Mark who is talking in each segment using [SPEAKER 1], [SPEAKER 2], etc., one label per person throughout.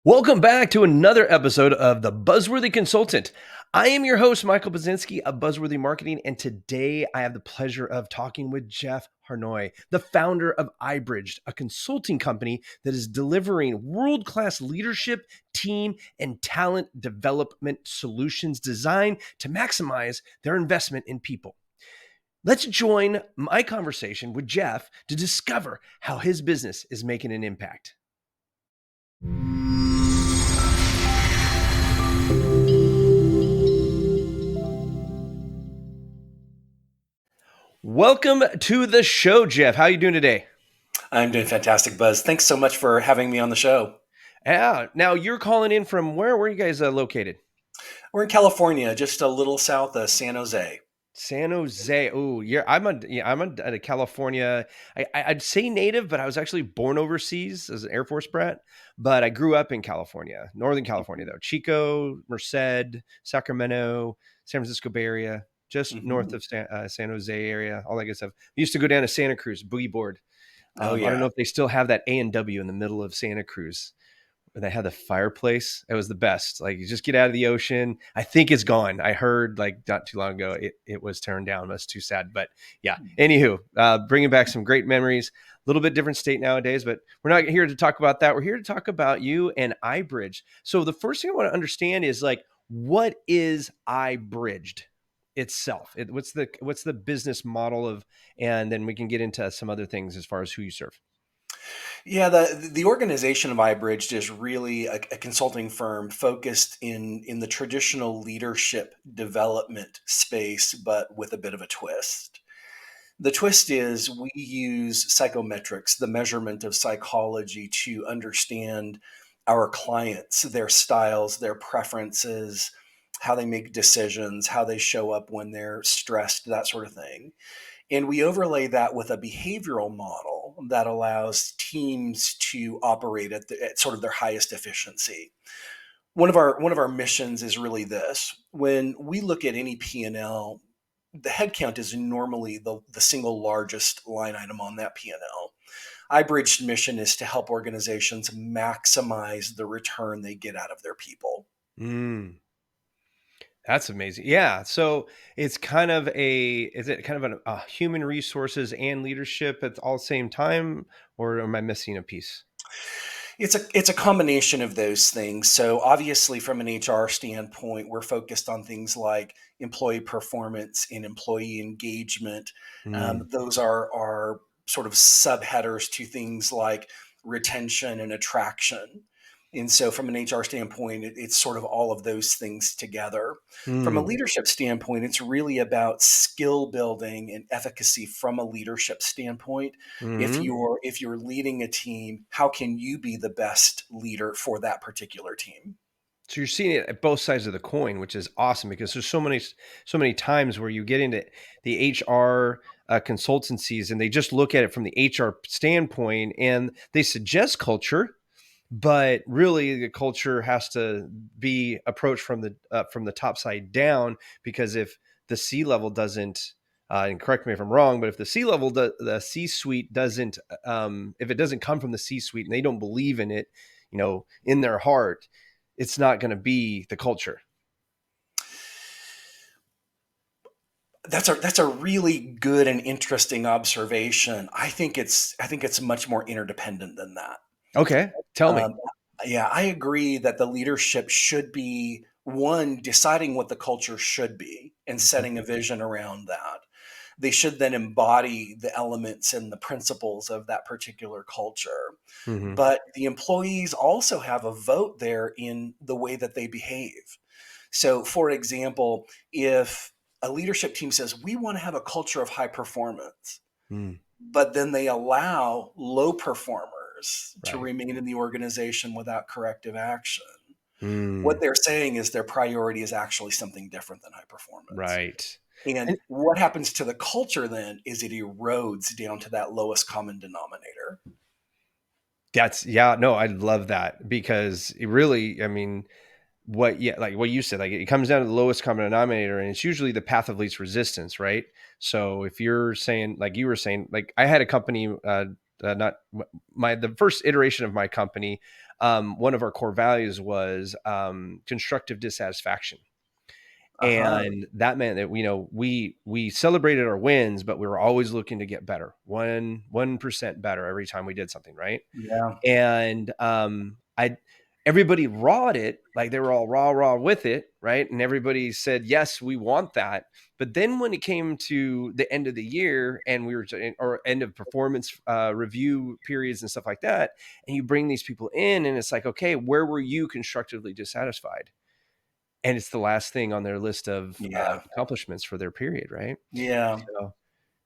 [SPEAKER 1] Welcome back to another episode of The Buzzworthy Consultant. I am your host, Michael Baczynski of Buzzworthy Marketing, and today I have the pleasure of talking with Jeff Harnois, the founder of iBridged, a consulting company that is delivering world-class leadership, team, and talent development solutions designed to maximize their investment in people. Let's join my conversation with Jeff to discover how his business is making an impact. Welcome to the show, Jeff. How are you doing today?
[SPEAKER 2] I'm doing fantastic, Buzz. Thanks so much for having me on the show.
[SPEAKER 1] Yeah. Now you're calling in from where? Where are you guys located?
[SPEAKER 2] We're in California, just a little south of San Jose.
[SPEAKER 1] San Jose. Oh, I'm a California. I'd say native, but I was actually born overseas as an Air Force brat. But I grew up in California, Northern California, though. Chico, Merced, Sacramento, San Francisco Bay Area, just north of San Jose area, all that good stuff. I used to go down to Santa Cruz, boogie board.
[SPEAKER 2] Oh,
[SPEAKER 1] I don't
[SPEAKER 2] yeah.
[SPEAKER 1] know if they still have that A&W in the middle of Santa Cruz where they had the fireplace. It was the best. Like, you just get out of the ocean. I think it's gone. I heard like not too long ago it was turned down. That's too sad. But yeah, anywho, bringing back some great memories. A little bit different state nowadays, but we're not here to talk about that. We're here to talk about you and iBridge. So the first thing I want to understand is, like, what is iBridged itself? What's the business model of, and then we can get into some other things as far as who you serve.
[SPEAKER 2] Yeah, the organization of iBridged is really a consulting firm focused in the traditional leadership development space, but with a bit of a twist. The twist is we use psychometrics, the measurement of psychology, to understand our clients, their styles, their preferences, how they make decisions, how they show up when they're stressed, that sort of thing. And we overlay that with a behavioral model that allows teams to operate at sort of their highest efficiency. One of our missions is really this. When we look at any P&L, the headcount is normally the single largest line item on that P&L. iBridge's mission is to help organizations maximize the return they get out of their people.
[SPEAKER 1] Mm. That's amazing. Yeah. So it's kind of is it kind of a human resources and leadership at all the same time, or am I missing a piece?
[SPEAKER 2] It's a combination of those things. So obviously, from an HR standpoint, we're focused on things like employee performance and employee engagement.
[SPEAKER 1] Mm.
[SPEAKER 2] Those are sort of subheaders to things like retention and attraction. And so, from an HR standpoint, it's sort of all of those things together. From a
[SPEAKER 1] Mm.
[SPEAKER 2] leadership standpoint, it's really about skill building and efficacy from a leadership standpoint. If
[SPEAKER 1] Mm.
[SPEAKER 2] you're leading a team, how can you be the best leader for that particular team?
[SPEAKER 1] So you're seeing it at both sides of the coin, which is awesome because there's so many times where you get into the HR consultancies and they just look at it from the HR standpoint and they suggest culture, but really the culture has to be approached from the top side down, because if the C level doesn't, and correct me if I'm wrong, but if the C level, the C suite doesn't, if it doesn't come from the C suite and they don't believe in it, in their heart, it's not going to be the culture.
[SPEAKER 2] That's a really good and interesting observation. I think it's much more interdependent than that.
[SPEAKER 1] Okay, tell me.
[SPEAKER 2] Um, yeah, I agree that the leadership should be one deciding what the culture should be and
[SPEAKER 1] Mhm.
[SPEAKER 2] setting a vision around that. They should then embody the elements and the principles of that particular culture.
[SPEAKER 1] Mhm.
[SPEAKER 2] But the employees also have a vote there in the way that they behave. So, for example, if a leadership team says, we want to have a culture of high performance,
[SPEAKER 1] Mm.
[SPEAKER 2] but then they allow low performers to
[SPEAKER 1] Right.
[SPEAKER 2] remain in the organization without corrective action, what
[SPEAKER 1] Mm.
[SPEAKER 2] they're saying is their priority is actually something different than high performance.
[SPEAKER 1] Right.
[SPEAKER 2] And
[SPEAKER 1] And
[SPEAKER 2] what happens to the culture then is it erodes down to that lowest common denominator.
[SPEAKER 1] yeah, no, I love that because it really, I mean, like what you said, like it comes down to the lowest common denominator, and it's usually the path of least resistance, right? So if you're saying, like you were saying, like I had a company not the first iteration of my company. One of our core values was constructive dissatisfaction.
[SPEAKER 2] Uh-huh.
[SPEAKER 1] And that meant that, we celebrated our wins, but we were always looking to get better, 1% better every time we did something, right?
[SPEAKER 2] Yeah.
[SPEAKER 1] And I everybody rawed it, like they were all raw with it, right? And everybody said, yes, we want that. But then when it came to the end of the year and we were or end of performance review periods and stuff like that, and you bring these people in and it's like, okay, where were you constructively dissatisfied? And it's the last thing on their list of
[SPEAKER 2] Yeah.
[SPEAKER 1] accomplishments for their period, right?
[SPEAKER 2] Yeah.
[SPEAKER 1] So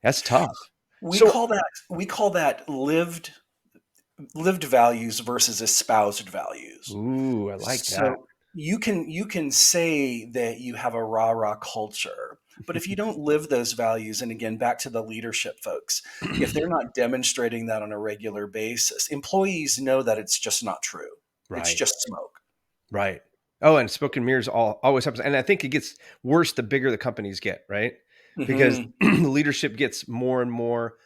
[SPEAKER 1] that's tough.
[SPEAKER 2] We
[SPEAKER 1] So,
[SPEAKER 2] call that we call that lived values versus espoused values.
[SPEAKER 1] ooh, I like that.
[SPEAKER 2] So you can say that you have a rah-rah culture, but if you don't live those values, and again, back to the leadership folks, if they're not demonstrating that on a regular basis, employees know that it's just not true. It's
[SPEAKER 1] Right.
[SPEAKER 2] just smoke.
[SPEAKER 1] Right. Oh, and smoke and mirrors always happens. And I think it gets worse the bigger the companies get, right? Because
[SPEAKER 2] Hmm.
[SPEAKER 1] the leadership gets more and more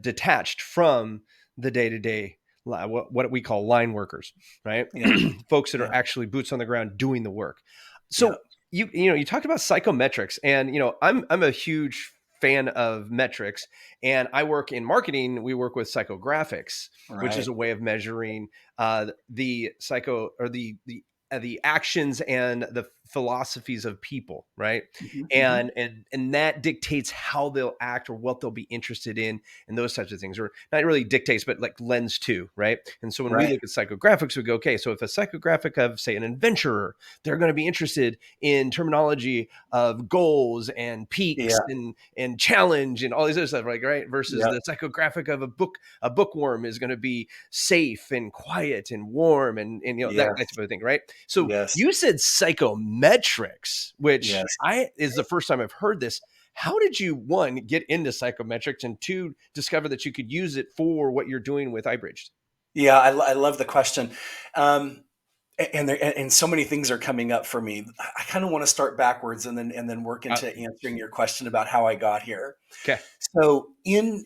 [SPEAKER 1] detached from the day to day, what we call line workers, right?
[SPEAKER 2] Yeah,
[SPEAKER 1] Folks that are
[SPEAKER 2] yeah,
[SPEAKER 1] actually boots on the ground doing the work.
[SPEAKER 2] yeah.
[SPEAKER 1] So you talked about psychometrics, and I'm a huge fan of metrics, and I work in marketing. We work with psychographics, which is
[SPEAKER 2] Right.
[SPEAKER 1] a way of measuring the psycho or the actions and the philosophies of people, right?
[SPEAKER 2] Hmm. Hmm.
[SPEAKER 1] And that dictates how they'll act or what they'll be interested in and those types of things, or not really dictates, but like lens to, right? And so when we
[SPEAKER 2] Right.
[SPEAKER 1] look at psychographics, we go, okay, so if a psychographic of, say, an adventurer, they're going to be interested in terminology of goals and peaks
[SPEAKER 2] Yeah.
[SPEAKER 1] and challenge and all these other stuff, like, right? Versus
[SPEAKER 2] Yeah.
[SPEAKER 1] the psychographic of a bookworm is going to be safe and quiet and warm and that
[SPEAKER 2] Yes.
[SPEAKER 1] type of thing, right? So
[SPEAKER 2] Yes.
[SPEAKER 1] you said psychometrics, which
[SPEAKER 2] Yes.
[SPEAKER 1] I is the first time I've heard this. How did you, one, get into psychometrics, and two, discover that you could use it for what you're doing with iBridged?
[SPEAKER 2] Yeah. I love the question. Um, and so many things are coming up for me. I kind of want to start backwards and then work
[SPEAKER 1] Uh,
[SPEAKER 2] into answering your question about how I got here.
[SPEAKER 1] okay.
[SPEAKER 2] So in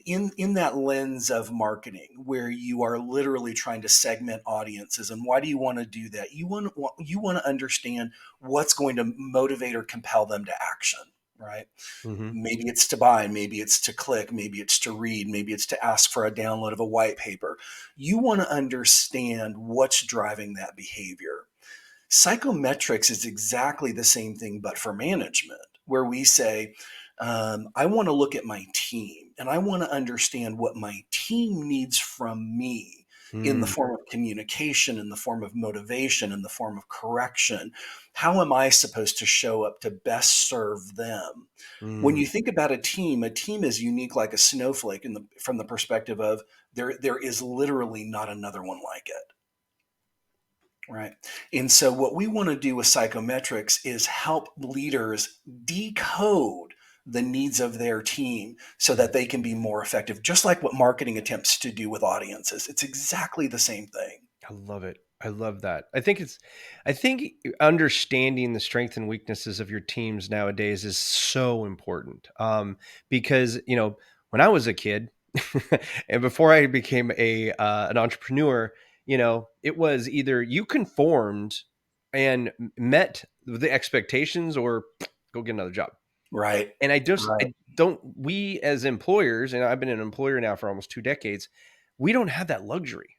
[SPEAKER 2] that lens of marketing, where you are literally trying to segment audiences, and why do you want to do that? You want to understand what's going to motivate or compel them to action, right?
[SPEAKER 1] Mm-hmm.
[SPEAKER 2] Maybe it's to buy, maybe it's to click, maybe it's to read, maybe it's to ask for a download of a white paper. You want to understand what's driving that behavior. Psychometrics is exactly the same thing, but for management, where we say, I want to look at my team and I want to understand what my team needs from me in the
[SPEAKER 1] Mm,
[SPEAKER 2] form of communication, in the form of motivation, in the form of correction. How am I supposed to show up to best serve them? When
[SPEAKER 1] mm,
[SPEAKER 2] you think about a team is unique like a snowflake from the perspective of there is literally not another one like it. Right. And so, what we want to do with psychometrics is help leaders decode the needs of their team so that they can be more effective, just like what marketing attempts to do with audiences. It's exactly the same thing.
[SPEAKER 1] I love it. I love that. I think understanding the strengths and weaknesses of your teams nowadays is so important. Because when I was a kid, and before I became an entrepreneur, it was either you conformed and met the expectations, or go get another job.
[SPEAKER 2] Right.
[SPEAKER 1] And
[SPEAKER 2] Right.
[SPEAKER 1] I don't, we as employers, and I've been an employer now for almost 2 decades, we don't have that luxury.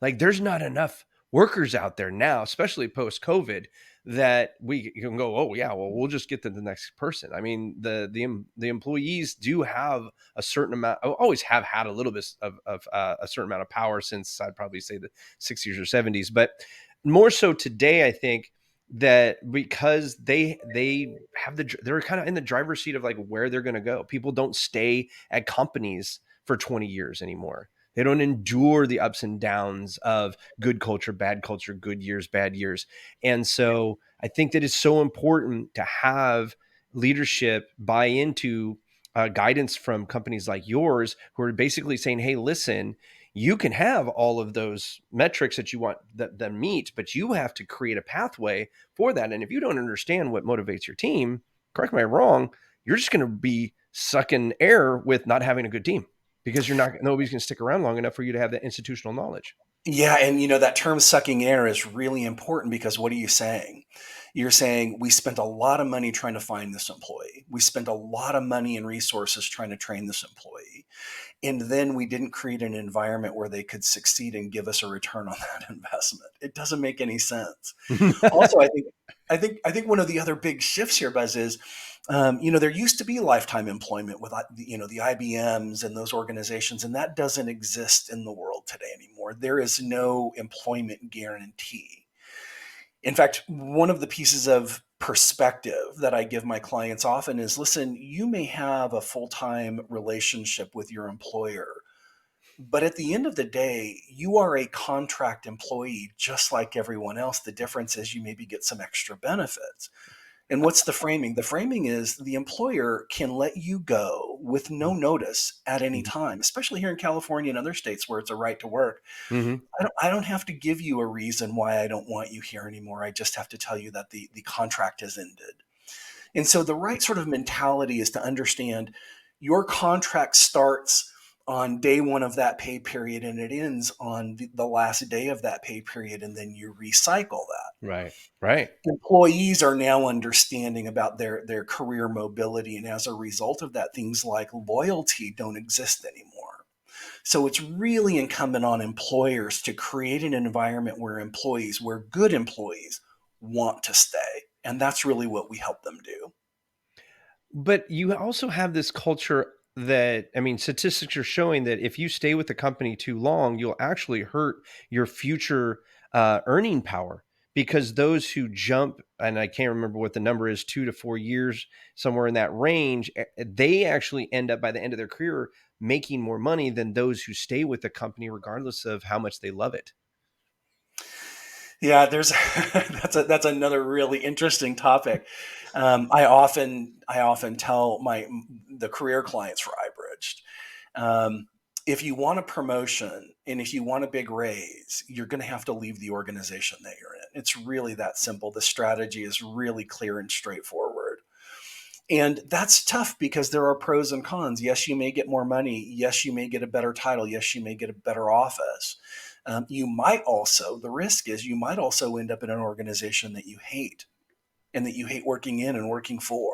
[SPEAKER 1] Like, there's not enough workers out there now, especially post COVID, that we can go, oh yeah, well, we'll just get to the next person. I mean, the employees do have a certain amount, always have had a little bit of a certain amount of power since, I'd probably say, the 60s or 70s, but more so today, I think, that because they have they're kind of in the driver's seat of like where they're going to go. People don't stay at companies for 20 years anymore. They don't endure the ups and downs of good culture, good years, bad years. And so I think that it's so important to have leadership buy into guidance from companies like yours, who are basically saying, hey, listen, you can have all of those metrics that you want them meet, but you have to create a pathway for that. And if you don't understand what motivates your team, correct me if I'm wrong, you're just going to be sucking air with not having a good team, because nobody's going to stick around long enough for you to have that institutional knowledge.
[SPEAKER 2] Yeah, and that term sucking air is really important because what are you saying? You're saying we spent a lot of money trying to find this employee. We spent a lot of money and resources trying to train this employee. And then we didn't create an environment where they could succeed and give us a return on that investment. It doesn't make any sense. Also, I think one of the other big shifts here, Buzz, is there used to be lifetime employment with the IBMs and those organizations, and that doesn't exist in the world today anymore. There is no employment guarantee. In fact, one of the pieces of perspective that I give my clients often is, listen, you may have a full-time relationship with your employer, but at the end of the day, you are a contract employee just like everyone else. The difference is you maybe get some extra benefits. And what's the framing? The framing is the employer can let you go with no notice at any time, especially here in California and other states where it's a right to work.
[SPEAKER 1] Mm-hmm.
[SPEAKER 2] I don't have to give you a reason why I don't want you here anymore. I just have to tell you that the contract has ended. And so the right sort of mentality is to understand your contract starts on day one of that pay period and it ends on the last day of that pay period, and then you recycle that.
[SPEAKER 1] Right. Right.
[SPEAKER 2] Employees are now understanding about their career mobility, and as a result of that, things like loyalty don't exist anymore. So it's really incumbent on employers to create an environment where good employees want to stay. And that's really what we help them do.
[SPEAKER 1] But you also have this culture that, I mean, statistics are showing that if you stay with the company too long, you'll actually hurt your future earning power, because those who jump, and I can't remember what the number is, 2 to 4 years, somewhere in that range, they actually end up by the end of their career making more money than those who stay with the company, regardless of how much they love it.
[SPEAKER 2] Yeah, there's that's another really interesting topic. I often tell the career clients for iBridged, if you want a promotion and if you want a big raise, you're going to have to leave the organization that you're in. It's really that simple. The strategy is really clear and straightforward. And that's tough because there are pros and cons. Yes, you may get more money. Yes, you may get a better title. Yes, you may get a better office. The risk is you might also end up in an organization that you hate and that you hate working in and working for.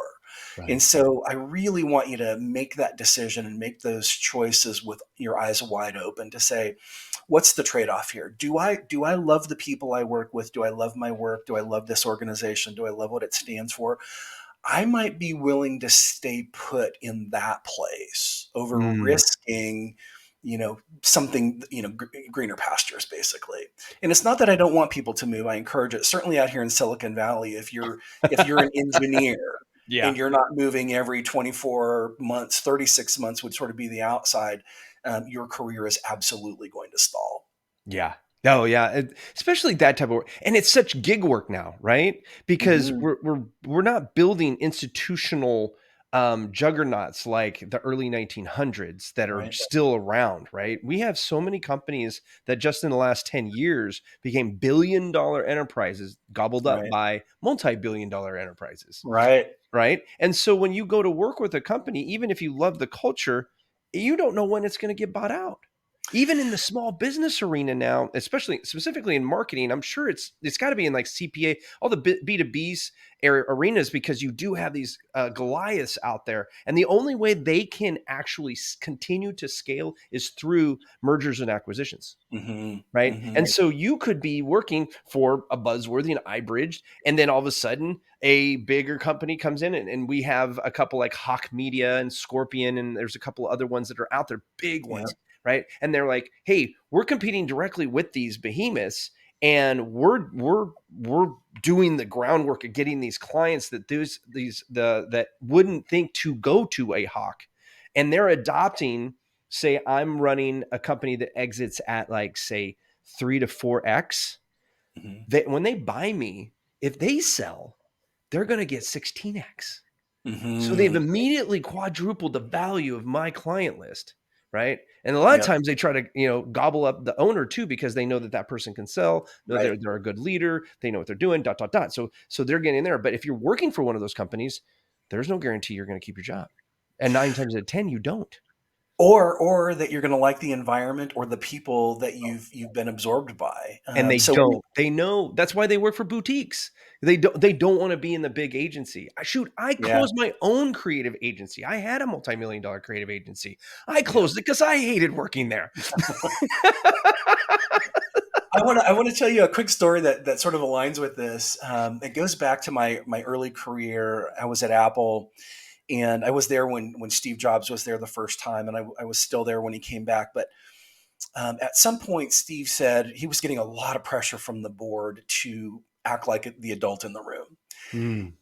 [SPEAKER 2] And
[SPEAKER 1] Right.
[SPEAKER 2] so I really want you to make that decision and make those choices with your eyes wide open to say, what's the trade-off here? Do I love the people I work with? Do I love my work? Do I love this organization? Do I love what it stands for? I might be willing to stay put in that place over
[SPEAKER 1] Mm.
[SPEAKER 2] risking, something, greener pastures, basically. And it's not that I don't want people to move. I encourage it. Certainly out here in Silicon Valley, if you're an engineer
[SPEAKER 1] Yeah.
[SPEAKER 2] and you're not moving every 24 months, 36 months would sort of be the outside, your career is absolutely going to stall.
[SPEAKER 1] Yeah. Oh, yeah. Especially that type of work, and it's such gig work now, right? Because
[SPEAKER 2] Hmm.
[SPEAKER 1] we're not building institutional juggernauts like the early 1900s that are
[SPEAKER 2] Right.
[SPEAKER 1] still around, right? We have so many companies that just in the last 10 years became billion-dollar enterprises, gobbled up
[SPEAKER 2] Right.
[SPEAKER 1] by multi-billion-dollar enterprises,
[SPEAKER 2] Right.
[SPEAKER 1] right? And so when you go to work with a company, even if you love the culture, you don't know when it's going to get bought out. Even in the small business arena now, especially specifically in marketing, I'm sure it's got to be in like CPA, all the B2B's arenas, because you do have these Goliaths out there, and the only way they can actually continue to scale is through mergers and acquisitions.
[SPEAKER 2] Hmm.
[SPEAKER 1] Right.
[SPEAKER 2] Hmm.
[SPEAKER 1] And so you could be working for a Buzzworthy and iBridged, and then all of a sudden a bigger company comes in, and we have a couple like Hawk Media and Scorpion, and there's a couple of other ones that are out there, big
[SPEAKER 2] Yeah.
[SPEAKER 1] ones. Right. And they're like, hey, we're competing directly with these behemoths, and we're doing the groundwork of getting these clients that wouldn't think to go to a Hawk. And they're adopting, say I'm running a company that exits at like, say, 3 to 4x.
[SPEAKER 2] Hmm.
[SPEAKER 1] When they buy me, if they sell, they're going to get 16x. So they've
[SPEAKER 2] Hmm.
[SPEAKER 1] immediately quadrupled the value of my client list, right? And a lot of
[SPEAKER 2] Yep.
[SPEAKER 1] times they try to, gobble up the owner too, because they know that that person can sell, know
[SPEAKER 2] Right.
[SPEAKER 1] they're a good leader, they know what they're doing, dot dot dot. So they're getting there. But if you're working for one of those companies, there's no guarantee you're going to keep your job, and 9 times out of 10 you don't.
[SPEAKER 2] or that you're going to like the environment or the people that you've been absorbed by.
[SPEAKER 1] And they
[SPEAKER 2] So we,
[SPEAKER 1] don't. They know. That's why they work for boutiques. They don't want to be in the big agency. I
[SPEAKER 2] yeah.
[SPEAKER 1] closed my own creative agency. I had a multi-million dollar creative agency. I
[SPEAKER 2] Yeah.
[SPEAKER 1] closed it because I hated working there.
[SPEAKER 2] I want to tell you a quick story that sort of aligns with this. It goes back to my early career. I was at Apple, and I was there when Steve Jobs was there the first time, and I was still there when he came back. But at some point, Steve said he was getting a lot of pressure from the board to act like the adult in the room,
[SPEAKER 1] Mm,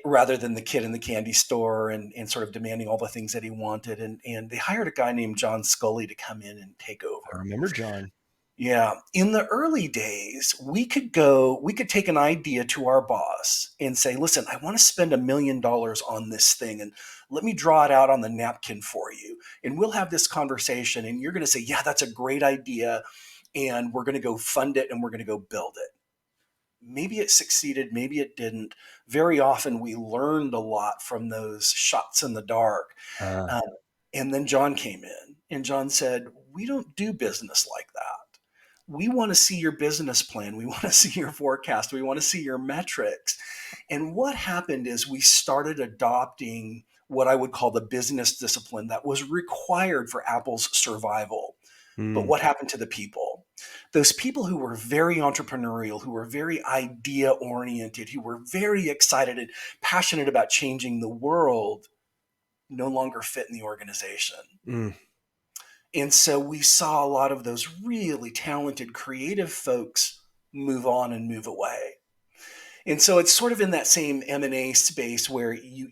[SPEAKER 2] rather than the kid in the candy store, and sort of demanding all the things that he wanted. And they hired a guy named John Scully to come in and take
[SPEAKER 1] I
[SPEAKER 2] over.
[SPEAKER 1] remember John.
[SPEAKER 2] Yeah. In the early days, we could take an idea to our boss and say, listen, I want to spend $1 million on this thing, and let me draw it out on the napkin for you. And we'll have this conversation, and you're going to say, yeah, that's a great idea. And we're going to go fund it, and we're going to go build it. Maybe it succeeded, maybe it didn't. Very often we learned a lot from those shots in the dark.
[SPEAKER 1] Uh,
[SPEAKER 2] Um, and then John came in, and John said, we don't do business like that. We want to see your business plan. We want to see your forecast. We want to see your metrics. And what happened is we started adopting what I would call the business discipline that was required for Apple's survival. But
[SPEAKER 1] mm,
[SPEAKER 2] what happened to the people? Those people who were very entrepreneurial, who were very idea oriented, who were very excited and passionate about changing the world, no longer fit in the organization.
[SPEAKER 1] mm.
[SPEAKER 2] And so we saw a lot of those really talented, creative folks move on and move away. And so it's sort of in that same M&A space where you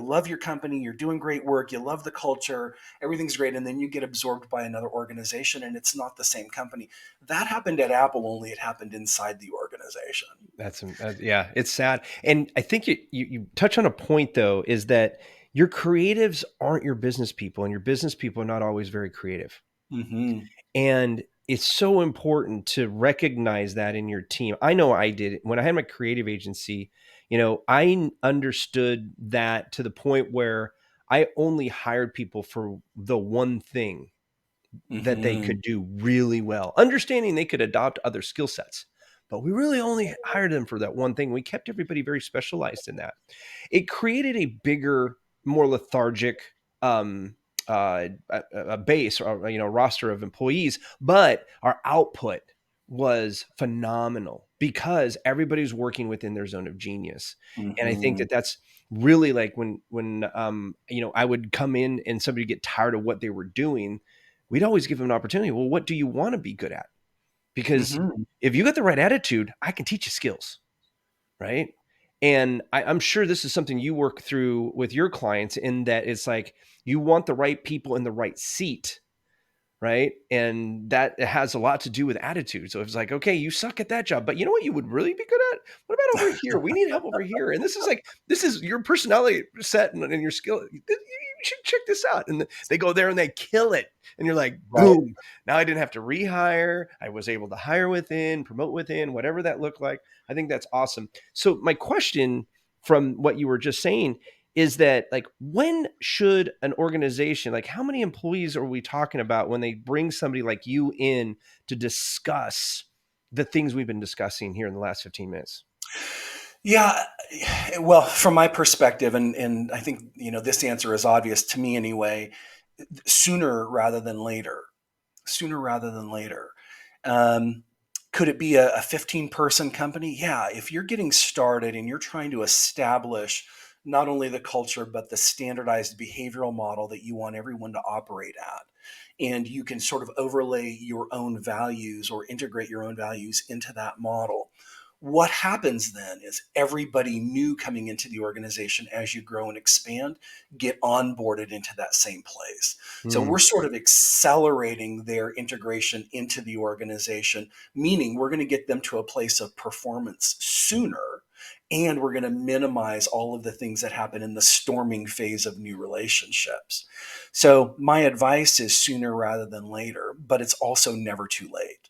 [SPEAKER 2] love your company, you're doing great work, you love the culture, everything's great, and then you get absorbed by another organization and it's not the same company. That happened at Apple, only it happened inside the organization.
[SPEAKER 1] Yeah, it's sad. And I think you touch on a point though, is that your creatives aren't your business people, and your business people are not always very creative.
[SPEAKER 2] Hmm.
[SPEAKER 1] And it's so important to recognize that in your team. I know I did it when I had my creative agency. I understood that to the point where I only hired people for the one thing that they
[SPEAKER 2] Hmm.
[SPEAKER 1] could do really well, understanding they could adopt other skill sets. But we really only hired them for that one thing. We kept everybody very specialized in that. It created a bigger, more lethargic a base, or roster of employees, but our output was phenomenal because everybody's working within their zone of genius. And I think
[SPEAKER 2] Hmm.
[SPEAKER 1] that that's really like when I would come in and somebody get tired of what they were doing, we'd always give them an opportunity. Well, what do you want to be good at? Because
[SPEAKER 2] Hmm.
[SPEAKER 1] if you got the right attitude, I can teach you skills, right? And I'm sure this is something you work through with your clients, in that it's like you want the right people in the right seat, right? And that has a lot to do with attitude. So it's like, okay, you suck at that job, but you know what you would really be good at? What about over here? We need help over here. And this is your personality set and your skill. You should check this out. And they go there and they kill it. And you're like,
[SPEAKER 2] Right.
[SPEAKER 1] boom. Now I didn't have to rehire. I was able to hire within, promote within, whatever that looked like. I think that's awesome. So my question from what you were just saying is that, like, when should an organization, like, how many employees are we talking about when they bring somebody like you in to discuss the things we've been discussing here in the last 15 minutes?
[SPEAKER 2] Yeah, well, from my perspective, and I think this answer is obvious to me anyway. Sooner rather than later. Sooner rather than later. Um, could it be a 15-person company? Yeah, if you're getting started and you're trying to establish not only the culture but the standardized behavioral model that you want everyone to operate at, and you can sort of overlay your own values or integrate your own values into that model. What happens then is everybody new coming into the organization as you grow and expand get onboarded into that same place. So
[SPEAKER 1] Hmm.
[SPEAKER 2] we're sort of accelerating their integration into the organization, meaning we're going to get them to a place of performance sooner. And we're going to minimize all of the things that happen in the storming phase of new relationships. So, my advice is sooner rather than later, but it's also never too late.